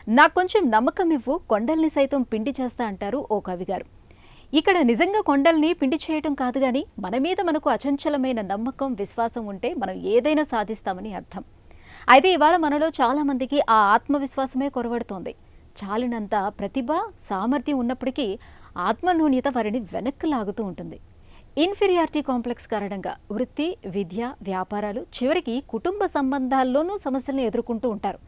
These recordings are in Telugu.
నాకు కొంచెం నమ్మకం ఇవ్వు, కొండల్ని సైతం పిండి చేస్తా అంటారు ఓ కవిగారు. ఇక్కడ నిజంగా కొండల్ని పిండి చేయటం కాదు గాని మన మీద మనకు అచంచలమైన నమ్మకం, విశ్వాసం ఉంటే మనం ఏదైనా సాధిస్తామని అర్థం. అయితే ఇవాళ మనలో చాలా మందికి ఆ ఆత్మవిశ్వాసమే కొరవడుతోంది. చాలినంత ప్రతిభ, సామర్థ్యం ఉన్నప్పటికీ ఆత్మన్యూన్యత వారిని వెనక్కి లాగుతూ ఉంటుంది. ఇన్ఫీరియారిటీ కాంప్లెక్స్ కారణంగా వృత్తి, విద్య, వ్యాపారాలు, చివరికి కుటుంబ సంబంధాల్లోనూ సమస్యలను ఎదుర్కొంటూ ఉంటారు.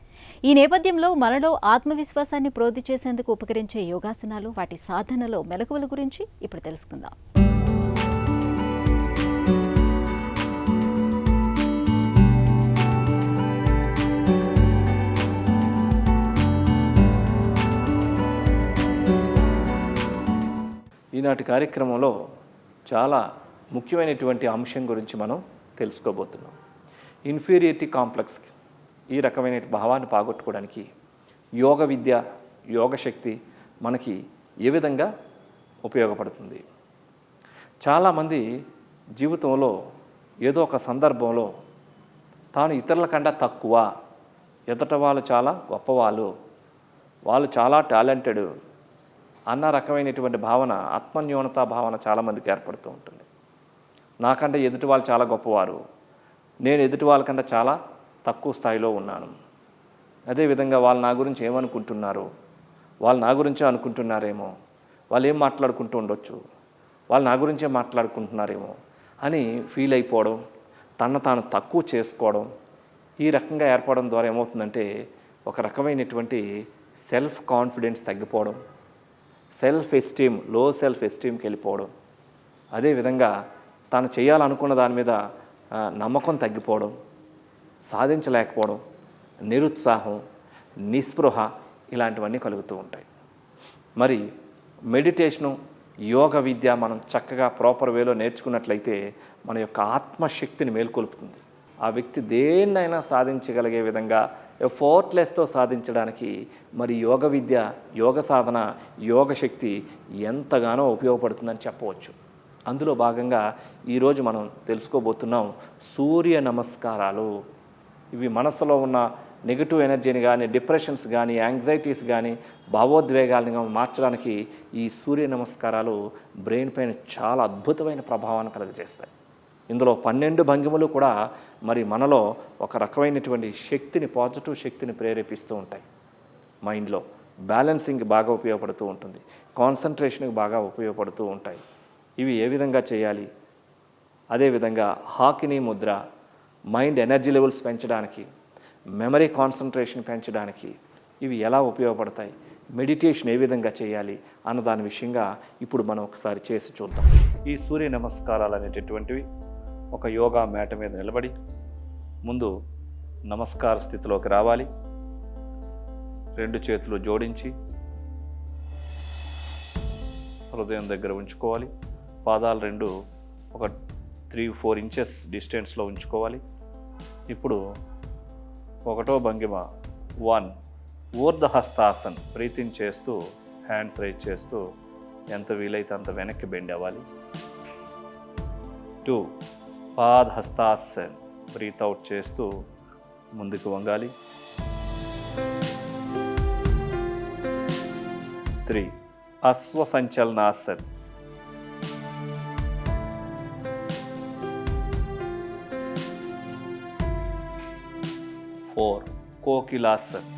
ఈ నేపథ్యంలో మనలో ఆత్మవిశ్వాసాన్ని ప్రోధి చేసేందుకు ఉపకరించే యోగాసనాలు, వాటి సాధనలో మెలకువల గురించి ఇప్పుడు తెలుసుకుందాం. ఈనాటి కార్యక్రమంలో చాలా ముఖ్యమైనటువంటి అంశం గురించి మనం తెలుసుకోబోతున్నాం. ఇన్ఫీరియారిటీ కాంప్లెక్స్, ఈ రకమైన భావాన్ని పోగొట్టుకోవడానికి యోగ విద్య, యోగ శక్తి మనకి ఏ విధంగా ఉపయోగపడుతుంది. చాలామంది జీవితంలో ఏదో ఒక సందర్భంలో తాను ఇతరుల కన్నా తక్కువ, ఎదుట వాళ్ళు చాలా గొప్పవాళ్ళు, వాళ్ళు చాలా టాలెంటెడ్ అన్న రకమైనటువంటి భావన, ఆత్మన్యూనతా భావన చాలామందికి ఏర్పడుతూ ఉంటుంది. నాకంటే ఎదుటి వాళ్ళు చాలా గొప్పవారు, నేను ఎదుటి వాళ్ళకంటే చాలా తక్కువ స్థాయిలో ఉన్నాను, అదేవిధంగా వాళ్ళు నా గురించి ఏమనుకుంటున్నారు, వాళ్ళు నా గురించే అనుకుంటున్నారేమో, వాళ్ళు ఏం మాట్లాడుకుంటూ ఉండొచ్చు, వాళ్ళు నా గురించే మాట్లాడుకుంటున్నారేమో అని ఫీల్ అయిపోవడం, తను తాను తక్కువ చేసుకోవడం, ఈ రకంగా ఏర్పడడం ద్వారా ఏమవుతుందంటే ఒక రకమైనటువంటి సెల్ఫ్ కాన్ఫిడెన్స్ తగ్గిపోవడం, సెల్ఫ్ ఎస్టీమ్, లో సెల్ఫ్ ఎస్టీమ్కి వెళ్ళిపోవడం, అదేవిధంగా తాను చేయాలనుకున్న దాని మీద నమ్మకం తగ్గిపోవడం, సాధించలేకపోవడం, నిరుత్సాహం, నిస్పృహ ఇలాంటివన్నీ కలుగుతూ ఉంటాయి. మరి మెడిటేషను, యోగ విద్య మనం చక్కగా ప్రాపర్ వేలో నేర్చుకున్నట్లయితే మన యొక్క ఆత్మశక్తిని మేల్కొల్పుతుంది. ఆ వ్యక్తి దేన్నైనా సాధించగలిగే విధంగా ఎఫోర్ట్లెస్తో సాధించడానికి మరి యోగ విద్య, యోగ సాధన, యోగ శక్తి ఎంతగానో ఉపయోగపడుతుందని చెప్పవచ్చు. అందులో భాగంగా ఈరోజు మనం తెలుసుకోబోతున్నాం సూర్య నమస్కారాలు. ఇవి మనసులో ఉన్న నెగిటివ్ ఎనర్జీని కానీ, డిప్రెషన్స్ కానీ, యాంగ్జైటీస్ కానీ, భావోద్వేగాలను మార్చడానికి ఈ సూర్య నమస్కారాలు బ్రెయిన్ పైన చాలా అద్భుతమైన ప్రభావాన్ని కలుగజేస్తాయి. ఇందులో 12 భంగిమలు కూడా మరి మనలో ఒక రకమైనటువంటి శక్తిని, పాజిటివ్ శక్తిని ప్రేరేపిస్తూ ఉంటాయి. మైండ్లో బ్యాలెన్సింగ్ బాగా ఉపయోగపడుతూ ఉంటుంది, కాన్సన్ట్రేషన్కి బాగా ఉపయోగపడుతూ ఉంటాయి. ఇవి ఏ విధంగా చేయాలి, అదేవిధంగా హాకినీ ముద్ర మైండ్ ఎనర్జీ లెవెల్స్ పెంచడానికి, మెమరీ కాన్సన్ట్రేషన్ పెంచడానికి ఇవి ఎలా ఉపయోగపడతాయి, మెడిటేషన్ ఏ విధంగా చేయాలి అన్న దాని విషయంగా ఇప్పుడు మనం ఒకసారి చేసి చూద్దాం. ఈ సూర్య నమస్కారాలు అనేటటువంటివి ఒక యోగా మ్యాట్ మీద నిలబడి ముందు నమస్కార స్థితిలోకి రావాలి. 2 చేతులు జోడించి హృదయం దగ్గర ఉంచుకోవాలి. పాదాలు 2 ఒక 3-4 ఇంచెస్ డిస్టెన్స్లో ఉంచుకోవాలి. ఇప్పుడు 1వ భంగిమ 1 ఊర్ధహస్తాసన్, బ్రీతింగ్ చేస్తూ హ్యాండ్స్ రైజ్ చేస్తూ ఎంత వీలైతే అంత వెనక్కి బెండ్ అవ్వాలి. 2 పాదహస్తాసన్, బ్రీత్ అవుట్ చేస్తూ ముందుకు వంగాలి. 3 అశ్వసంచలనాసన్. 4 కోకిలాసన్.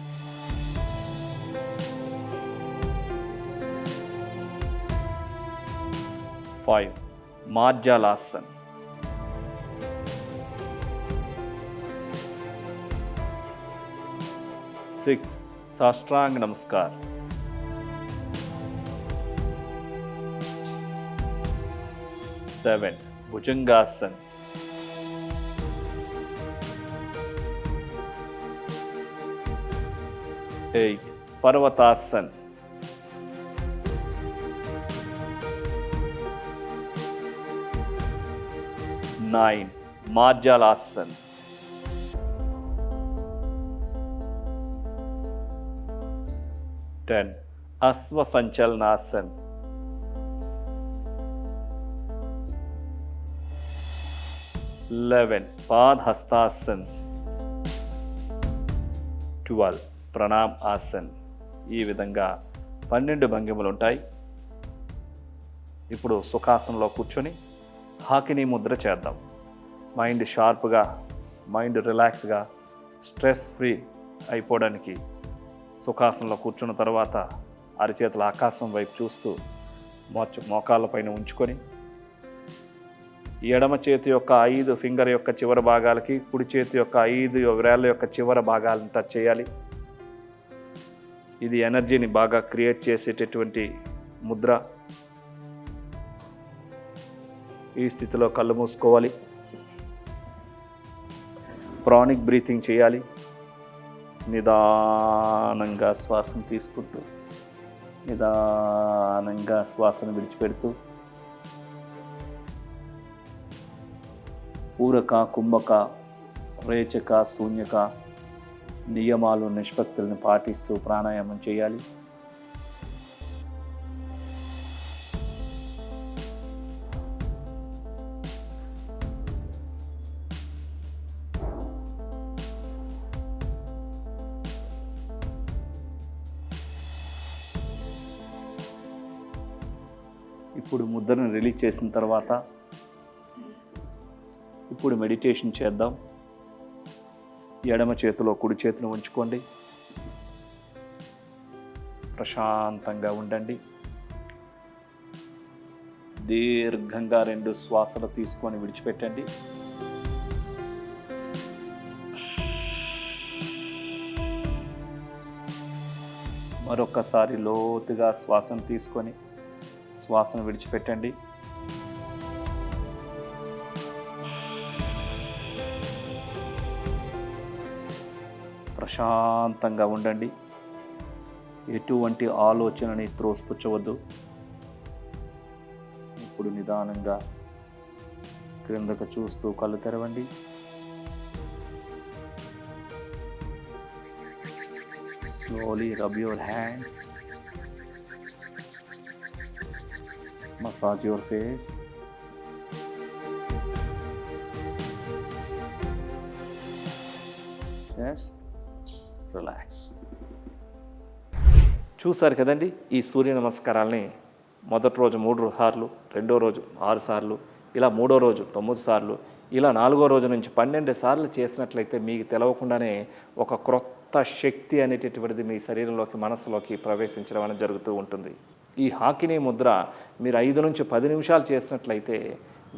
5 మార్జాలాసన్. 6 సాష్టాంగ నమస్కార్. 7 భుజంగాసన్. 8 పర్వతాసన్. 9 మార్జాలాసన్. 10 అశ్వసంచలనాసన్. 11 పాదహస్తాసన్. 12 ప్రణామ్ ఆసన్. ఈ విధంగా 12 భంగిమలు ఉంటాయి. ఇప్పుడు సుఖాసనంలో కూర్చొని హాకినీ ముద్ర చేద్దాం. మైండ్ షార్ప్గా, మైండ్ రిలాక్స్గా, స్ట్రెస్ ఫ్రీ అయిపోవడానికి సుఖాసనంలో కూర్చున్న తర్వాత అరిచేతుల ఆకాశం వైపు చూస్తూ మోకాళ్ళపైన ఉంచుకొని ఎడమ చేతి యొక్క 5 ఫింగర్ యొక్క చివరి భాగాలకి కుడి చేతి యొక్క 5 వేళ్ళ యొక్క చివరి భాగాలను టచ్ చేయాలి. ఇది ఎనర్జీని బాగా క్రియేట్ చేసేటటువంటి ముద్ర. ఈ స్థితిలో కళ్ళు మూసుకోవాలి. ప్రాణిక్ బ్రీతింగ్ చేయాలి. నిదానంగా శ్వాసను తీసుకుంటూ నిదానంగా శ్వాసను విడిచిపెడుతూ పూరక, కుంభక, రేచక, శూన్యక నియమాలు, నిష్పత్తులను పాటిస్తూ ప్రాణాయామం చేయాలి. ఇప్పుడు ముద్రను రిలీజ్ చేసిన తర్వాత ఇప్పుడు మెడిటేషన్ చేద్దాం. ఎడమ చేతిలో కుడి చేతిని ఉంచుకోండి. ప్రశాంతంగా ఉండండి. దీర్ఘంగా 2 శ్వాసలు తీసుకొని విడిచిపెట్టండి. మరొకసారి లోతుగా శ్వాసను తీసుకొని శ్వాసను విడిచిపెట్టండి. ప్రశాంతంగా ఉండండి. ఎటువంటి ఆలోచనని త్రోసిపుచ్చవద్దు. ఇప్పుడు నిదానంగా క్రిందకు చూస్తూ కళ్ళు తెరవండి. Slowly rub your hands. Massage your face. Just relax. చూసారు కదండి ఈ సూర్య నమస్కారాలని మొదటి రోజు 3 సార్లు, రెండో రోజు 6 సార్లు, ఇలా మూడో రోజు 9 సార్లు, ఇలా 4వ రోజు నుంచి 12 సార్లు చేసినట్లయితే మీకు తెలవకుండానే ఒక క్రొత్త శక్తి అనేటటువంటిది మీ శరీరంలోకి, మనసులోకి ప్రవేశించడం అనేది జరుగుతూ ఉంటుంది. ఈ హాకినీ ముద్ర మీరు 5 నుంచి 10 నిమిషాలు చేసినట్లయితే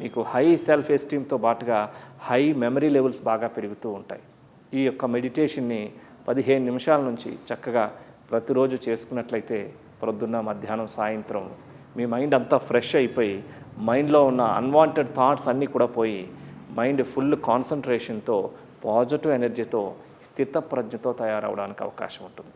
మీకు హై సెల్ఫ్ ఎస్టీమ్తో పాటుగా హై మెమరీ లెవెల్స్ బాగా పెరుగుతూ ఉంటాయి. ఈ యొక్క మెడిటేషన్ని 15 నిమిషాల నుంచి చక్కగా ప్రతిరోజు చేసుకున్నట్లయితే ప్రొద్దున్న, మధ్యాహ్నం, సాయంత్రం మీ మైండ్ అంతా ఫ్రెష్ అయిపోయి మైండ్లో ఉన్న అన్వాంటెడ్ థాట్స్ అన్నీ కూడా పోయి మైండ్ ఫుల్ కాన్సన్ట్రేషన్తో, పాజిటివ్ ఎనర్జీతో, స్థితప్రజ్ఞతో తయారవడానికి అవకాశం ఉంటుంది.